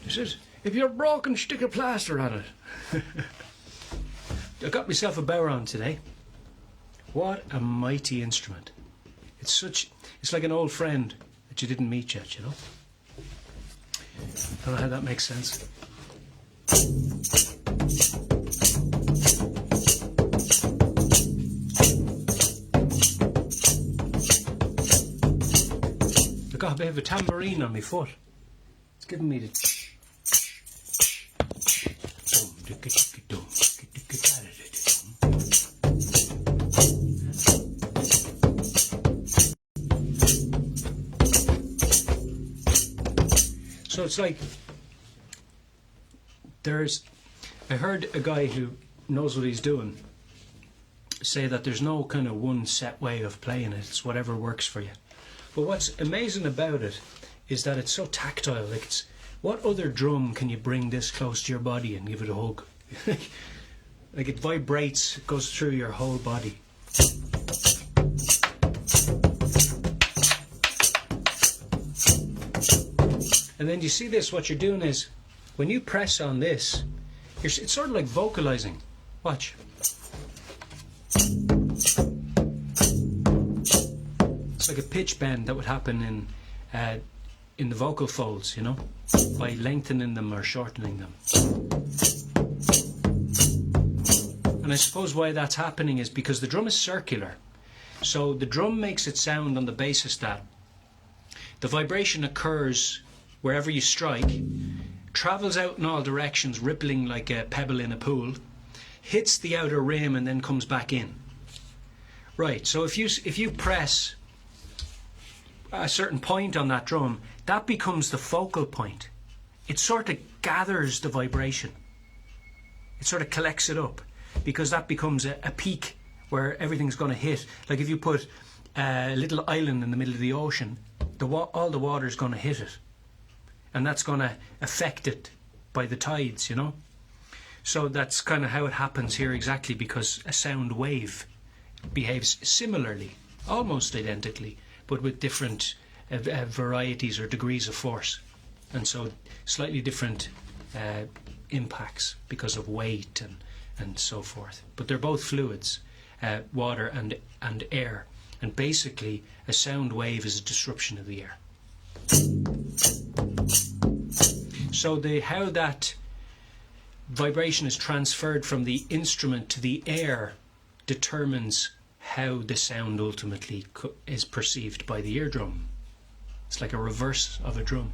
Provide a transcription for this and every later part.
He says, if you're broken, stick a plaster on it. I got myself a bodhrán today. What a mighty instrument. It's like an old friend that you didn't meet yet, you know. I don't know how that makes sense. I got a bit of a tambourine on my foot. It's giving me the so it's like I heard a guy who knows what he's doing say that there's no kind of one set way of playing it. It's whatever works for you. But what's amazing about it is that it's so tactile. Like, it's, what other drum can you bring this close to your body and give it a hug? Like, it vibrates, it goes through your whole body. And then you see this, what you're doing is, when you press on this, it's sort of like vocalizing. Watch. It's like a pitch bend that would happen in the vocal folds, you know, by lengthening them or shortening them. And I suppose why that's happening is because the drum is circular. So the drum makes it sound on the basis that the vibration occurs wherever you strike, travels out in all directions, rippling like a pebble in a pool, hits the outer rim and then comes back in. Right, so if you press a certain point on that drum, that becomes the focal point. It sort of gathers the vibration. It sort of collects it up, because that becomes a peak where everything's going to hit. Like if you put a little island in the middle of the ocean, all the water's going to hit it. And that's going to affect it by the tides, you know. So that's kind of how it happens here exactly, because a sound wave behaves similarly, almost identically, but with different varieties or degrees of force. And so slightly different impacts because of weight and so forth. But they're both fluids, water and air. And basically a sound wave is a disruption of the air. So how that vibration is transferred from the instrument to the air determines how the sound ultimately is perceived by the eardrum. It's like a reverse of a drum.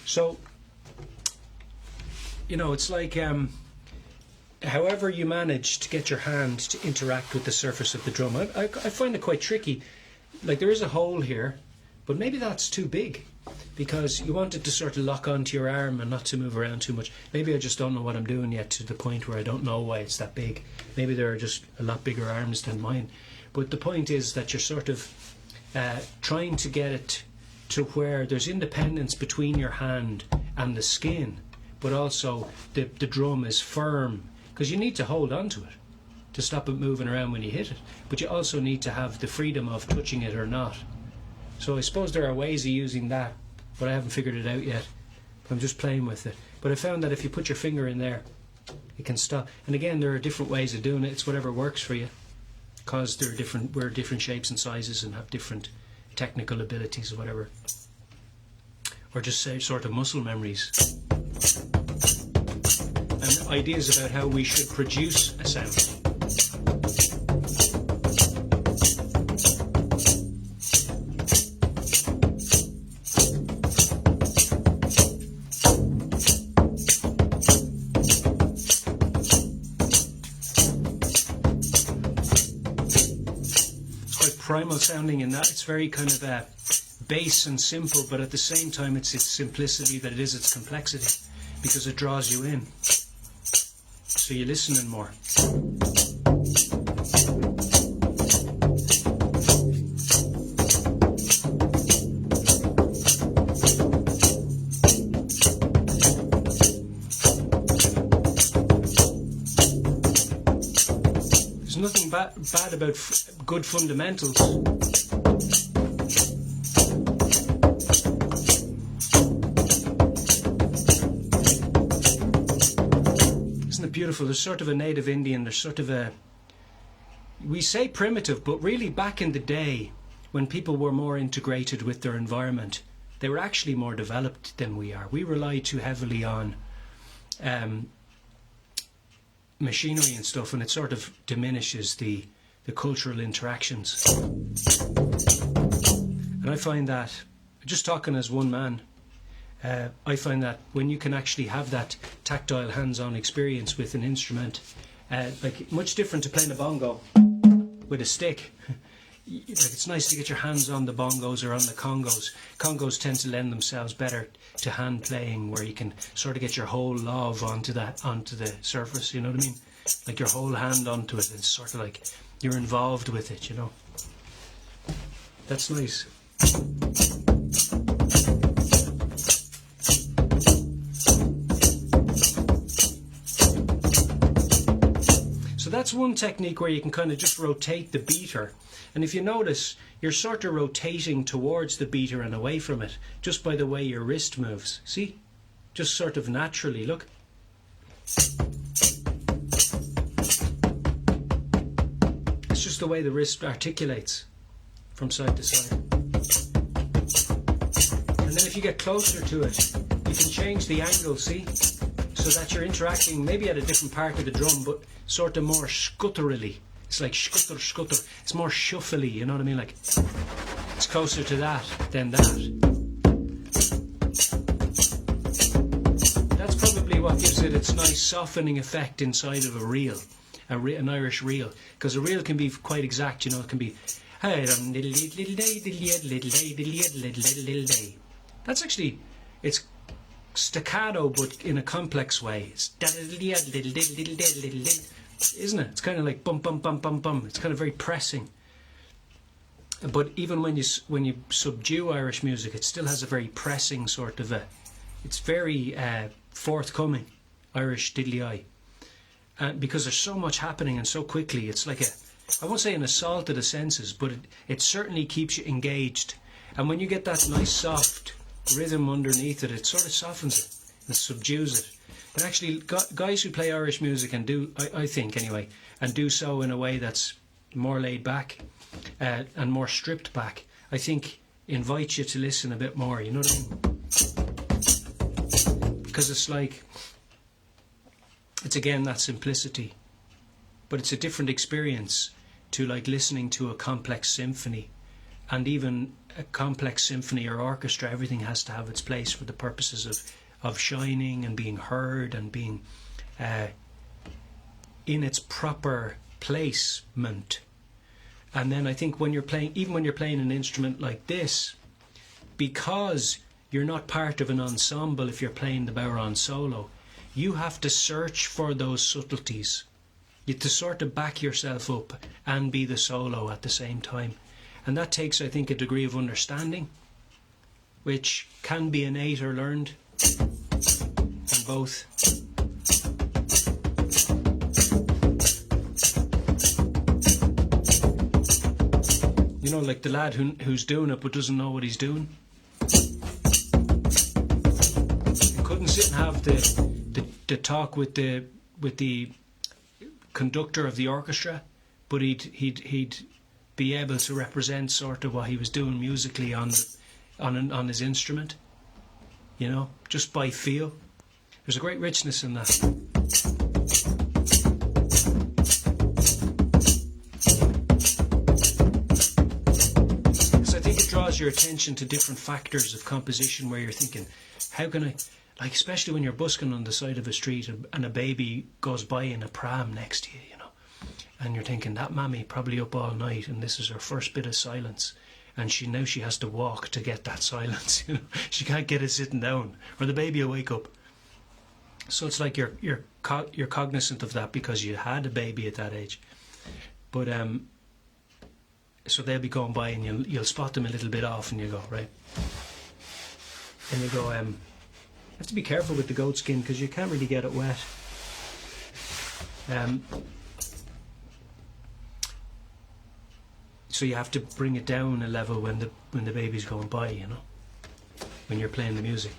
So, you know, it's like however you manage to get your hand to interact with the surface of the drum. I find it quite tricky. Like, there is a hole here, but maybe that's too big, because you want it to sort of lock onto your arm and not to move around too much. Maybe I just don't know what I'm doing yet, to the point where I don't know why it's that big. Maybe there are just a lot bigger arms than mine. But the point is that you're sort of trying to get it to where there's independence between your hand and the skin, but also the drum is firm, because you need to hold on to it to stop it moving around when you hit it, but you also need to have the freedom of touching it or not. So I suppose there are ways of using that, but I haven't figured it out yet. I'm just playing with it. But I found that if you put your finger in there, it can stop. And again, there are different ways of doing it. It's whatever works for you, because we're different shapes and sizes and have different technical abilities or whatever, or just say sort of muscle memories and ideas about how we should produce a sound. Primal sounding in that it's very kind of base and simple, but at the same time it's its simplicity that it is its complexity, because it draws you in, so you're listening more. There's nothing bad about good fundamentals. Isn't it beautiful? There's sort of a native Indian, there's sort of a, we say primitive, but really back in the day when people were more integrated with their environment, they were actually more developed than we are. We rely too heavily on machinery and stuff, and it sort of diminishes the cultural interactions. And I find that, just talking as one man, I find that when you can actually have that tactile hands-on experience with an instrument, like much different to playing a bongo with a stick. Like, it's nice to get your hands on the bongos or on the congos. Congos tend to lend themselves better to hand playing, where you can sort of get your whole love onto the surface, you know what I mean? Like your whole hand onto it. It's sort of like you're involved with it, you know. That's nice. So that's one technique where you can kind of just rotate the beater. And if you notice, you're sort of rotating towards the beater and away from it, just by the way your wrist moves. See? Just sort of naturally, look. It's just the way the wrist articulates from side to side. And then if you get closer to it, you can change the angle, see? So that you're interacting maybe at a different part of the drum, but sort of more scutterily. It's like scutter, scutter. It's more shuffly, you know what I mean? Like, it's closer to that than that. That's probably what gives it its nice softening effect inside of a reel, an Irish reel. Because a reel can be quite exact, you know, it can be... That's actually... It's staccato, but in a complex way. It's... Isn't it? It's kind of like bum bum bum bum bum. It's kind of very pressing. But even when you subdue Irish music, it still has a very pressing sort of a. It's very forthcoming, Irish diddly-eye, because there's so much happening and so quickly. It's like I won't say an assault of the senses, but it certainly keeps you engaged. And when you get that nice soft rhythm underneath it, it sort of softens it and subdues it. And actually, guys who play Irish music and do, I think anyway, and do so in a way that's more laid back and more stripped back, I think invite you to listen a bit more, you know what I mean? Because it's like, it's again that simplicity, but it's a different experience to like listening to a complex symphony. And even a complex symphony or orchestra, everything has to have its place for the purposes of shining and being heard and being in its proper placement. And then I think when you're playing, even when you're playing an instrument like this, because you're not part of an ensemble, if you're playing the bodhrán solo, you have to search for those subtleties. You have to sort of back yourself up and be the solo at the same time. And that takes, I think, a degree of understanding, which can be innate or learned. And both. You know, like the lad who's doing it but doesn't know what he's doing. He couldn't sit and have the talk with the conductor of the orchestra, but he'd be able to represent sort of what he was doing musically on his instrument. You know, just by feel. There's a great richness in that. Because I think it draws your attention to different factors of composition where you're thinking, how can I, like especially when you're busking on the side of a street and a baby goes by in a pram next to you, you know, and you're thinking, that mammy probably up all night and this is her first bit of silence. And she has to walk to get that silence. You know, she can't get it sitting down, or the baby will wake up. So it's like you're cognizant of that because you had a baby at that age. But so they'll be going by, and you'll spot them a little bit off, and you go right. And you go, you have to be careful with the goat skin because you can't really get it wet. So you have to bring it down a level when the baby's going by, you know, when you're playing the music.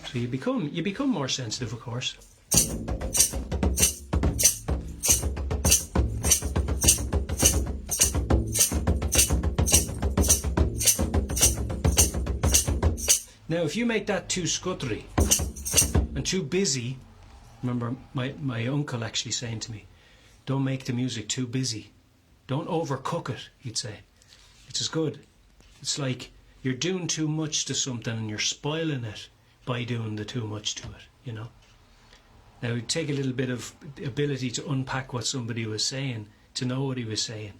So you become more sensitive, of course. Now, if you make that too scuttery and too busy, remember my uncle actually saying to me, don't make the music too busy. Don't overcook it, he'd say. It's as good. It's like you're doing too much to something and you're spoiling it by doing the too much to it, you know. Now, it'd take a little bit of ability to unpack what somebody was saying, to know what he was saying.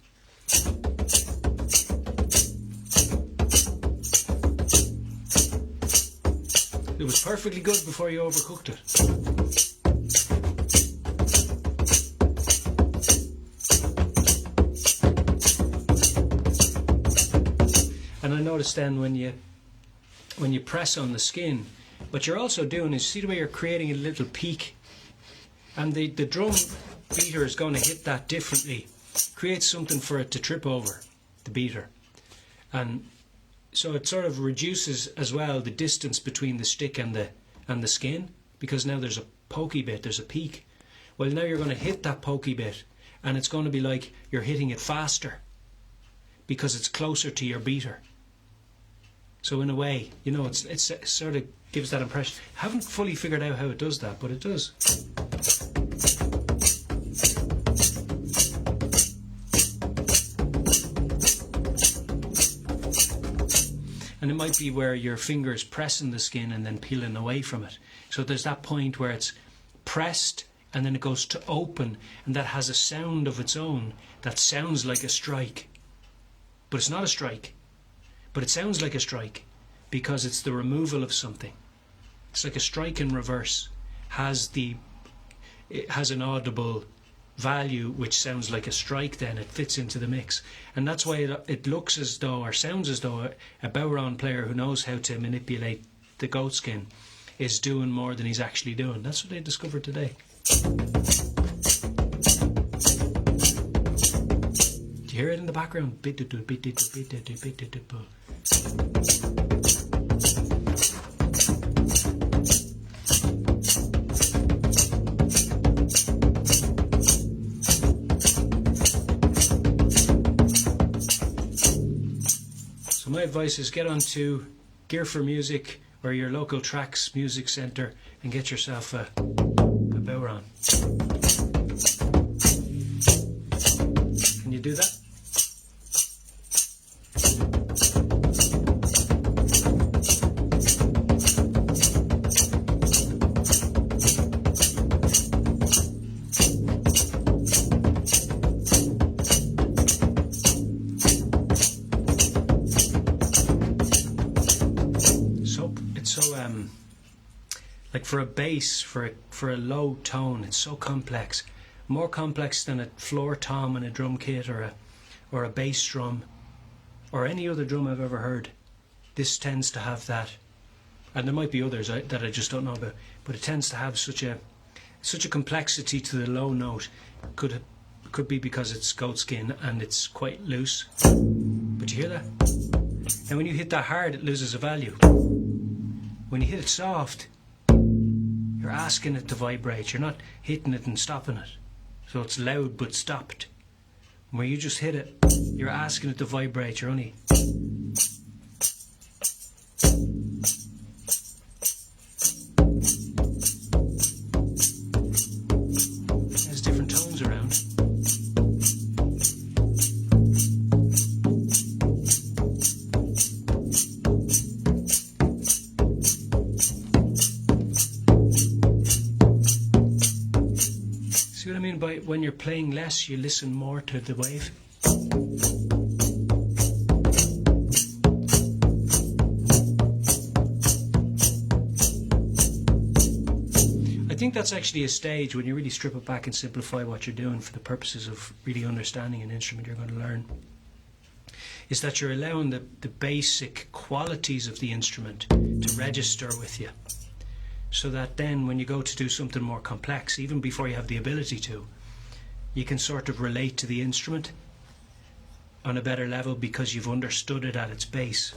It was perfectly good before you overcooked it. And I noticed then when you press on the skin, what you're also doing is, see the way you're creating a little peak, and the drum beater is going to hit that differently, create something for it to trip over, the beater. And so it sort of reduces as well the distance between the stick and the skin, because now there's a pokey bit, there's a peak. Well, now you're going to hit that pokey bit, and it's going to be like you're hitting it faster because it's closer to your beater. So in a way, you know, it sort of gives that impression. I haven't fully figured out how it does that, but it does. And it might be where your finger's pressing the skin and then peeling away from it. So there's that point where it's pressed and then it goes to open, and that has a sound of its own that sounds like a strike. But it's not a strike. But it sounds like a strike because it's the removal of something. It's like a strike in reverse. It has an audible value which sounds like a strike, then it fits into the mix. And that's why it looks as though, or sounds as though, a bodhrán player who knows how to manipulate the goat skin is doing more than he's actually doing. That's what they discovered today. Do you hear it in the background? So my advice is get onto Gear for Music or your local Tracks Music Centre and get yourself a bodhrán. Can you do that? Like for a bass, for a low tone, it's so complex, more complex than a floor tom in a drum kit or a bass drum or any other drum I've ever heard. This tends to have that, and there might be others that I just don't know about, but it tends to have such a complexity to the low note. Could be because it's goat skin and it's quite loose. But you hear that? And when you hit that hard, it loses a value. When you hit it soft, you're asking it to vibrate. You're not hitting it and stopping it. So it's loud but stopped. Where you just hit it, you're asking it to vibrate. You're only... There's different tones around. See what I mean by when you're playing less, you listen more to the wave? I think that's actually a stage when you really strip it back and simplify what you're doing for the purposes of really understanding an instrument you're going to learn. Is that you're allowing the basic qualities of the instrument to register with you. So that then when you go to do something more complex, even before you have the ability to, you can sort of relate to the instrument on a better level because you've understood it at its base.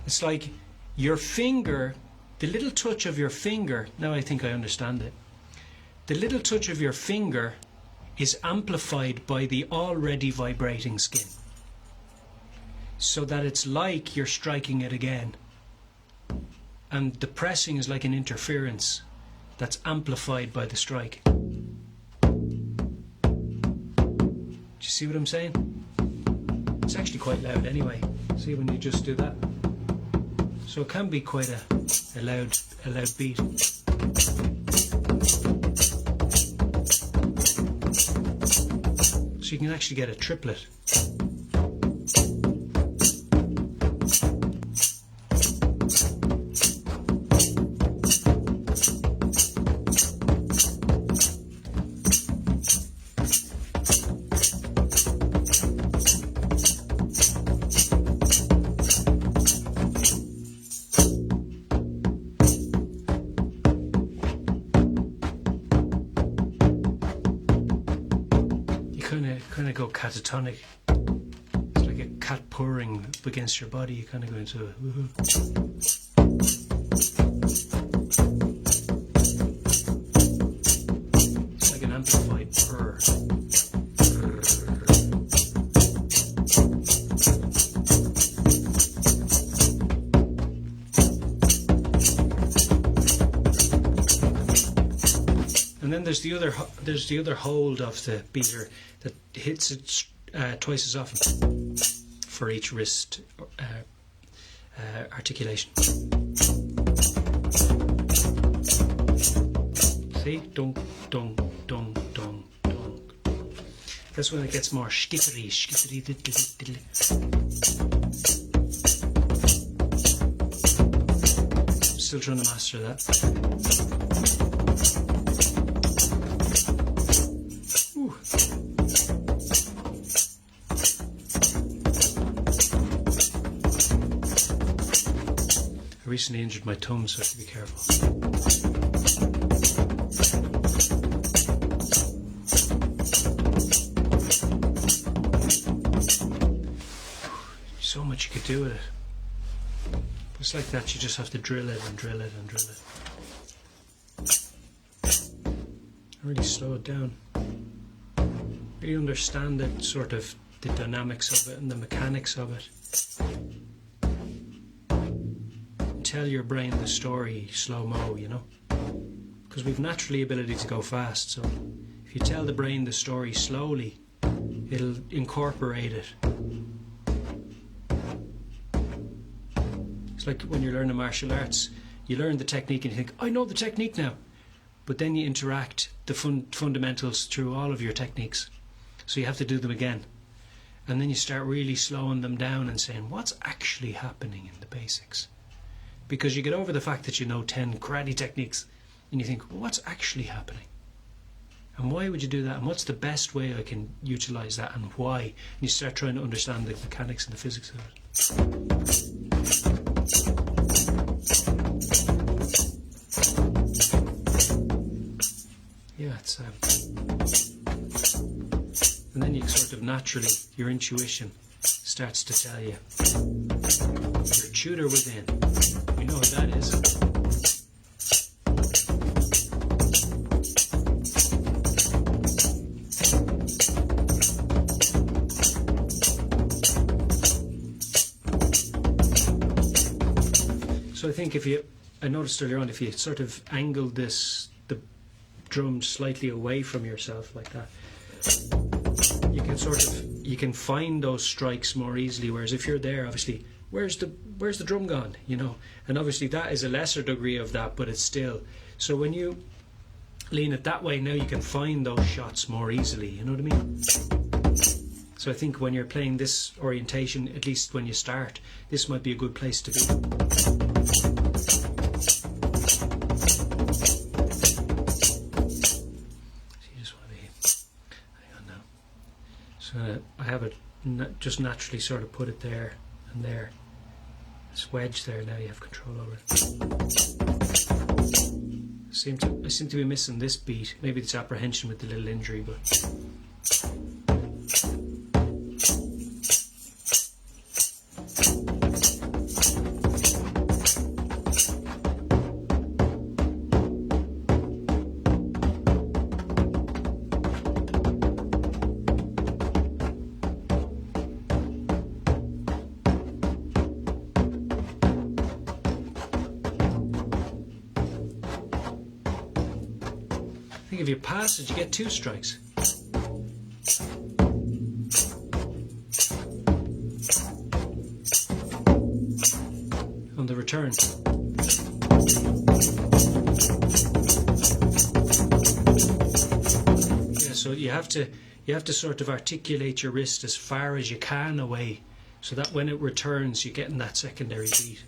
It's like your finger, the little touch of your finger, now I think I understand it. The little touch of your finger is amplified by the already vibrating skin. So that it's like you're striking it again. And the pressing is like an interference that's amplified by the strike. Do you see what I'm saying? It's actually quite loud anyway. See when you just do that? So it can be quite a loud beat. So you can actually get a triplet. Kind of go catatonic. It's like a cat purring up against your body. You kind of go into a woohoo. It's like an amplified purr. And then there's the other hold of the beater that hits it twice as often for each wrist articulation. See? Dunk, dunk, dunk, dunk, dunk. That's when it gets more skittery, skittery, diddly, diddly. Still trying to master that. Ooh. I recently injured my thumb, so I have to be careful. So much you could do with it. It's like that, you just have to drill it and drill it and drill it. Really slow it down. Really understand it, sort of the dynamics of it and the mechanics of it. Tell your brain the story slow-mo, you know, because we've naturally ability to go fast, so if you tell the brain the story slowly, it'll incorporate it. It's like when you're learning martial arts, you learn the technique and you think, I know the technique now, but then you interact the fundamentals through all of your techniques, so you have to do them again, and then you start really slowing them down and saying, what's actually happening in the basics? Because you get over the fact that you know 10 karate techniques and you think, well, what's actually happening? And why would you do that? And what's the best way I can utilize that and why? And you start trying to understand the mechanics and the physics of it. Yeah, it's and then you sort of naturally, your intuition starts to tell you, your tutor within. You know what that is. So I think I noticed earlier on, if you sort of angled the drum slightly away from yourself like that, you can find those strikes more easily, whereas if you're there, obviously, where's the drum gone, you know? And obviously that is a lesser degree of that, but it's still. So when you lean it that way, now you can find those shots more easily, you know what I mean? So I think when you're playing this orientation, at least when you start, this might be a good place to be. So you just want to be, hang on now. So I have it just naturally sort of put it there and there. It's wedged there, now you have control over it. I seem to be missing this beat. Maybe it's apprehension with the little injury, but I think if you pass it, you get 2 strikes. On the return. Yeah, so you have to sort of articulate your wrist as far as you can away, so that when it returns, you're getting that secondary beat.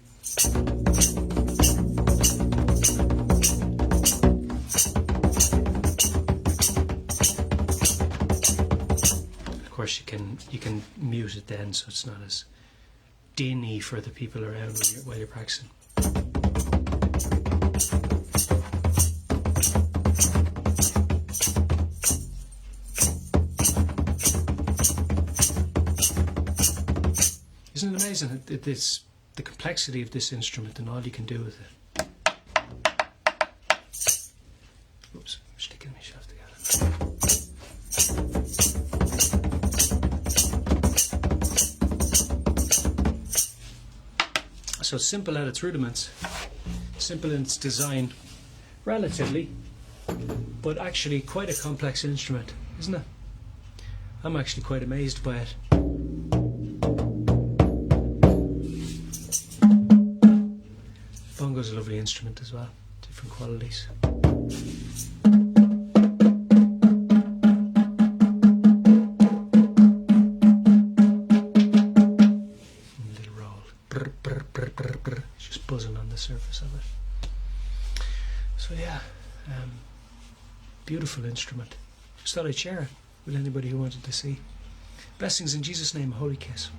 Of course, you can mute it then, so it's not as dinny for the people around while you're practicing. Isn't it amazing the complexity of this instrument and all you can do with it? Oops, I'm sticking my shaft together. So simple at its rudiments, simple in its design, relatively, but actually quite a complex instrument, isn't it? I'm actually quite amazed by it. Bongo's a lovely instrument as well, different qualities. It's just buzzing on the surface of it. So yeah, beautiful instrument. Just thought I'd share it with anybody who wanted to see. Blessings in Jesus' name, a holy kiss.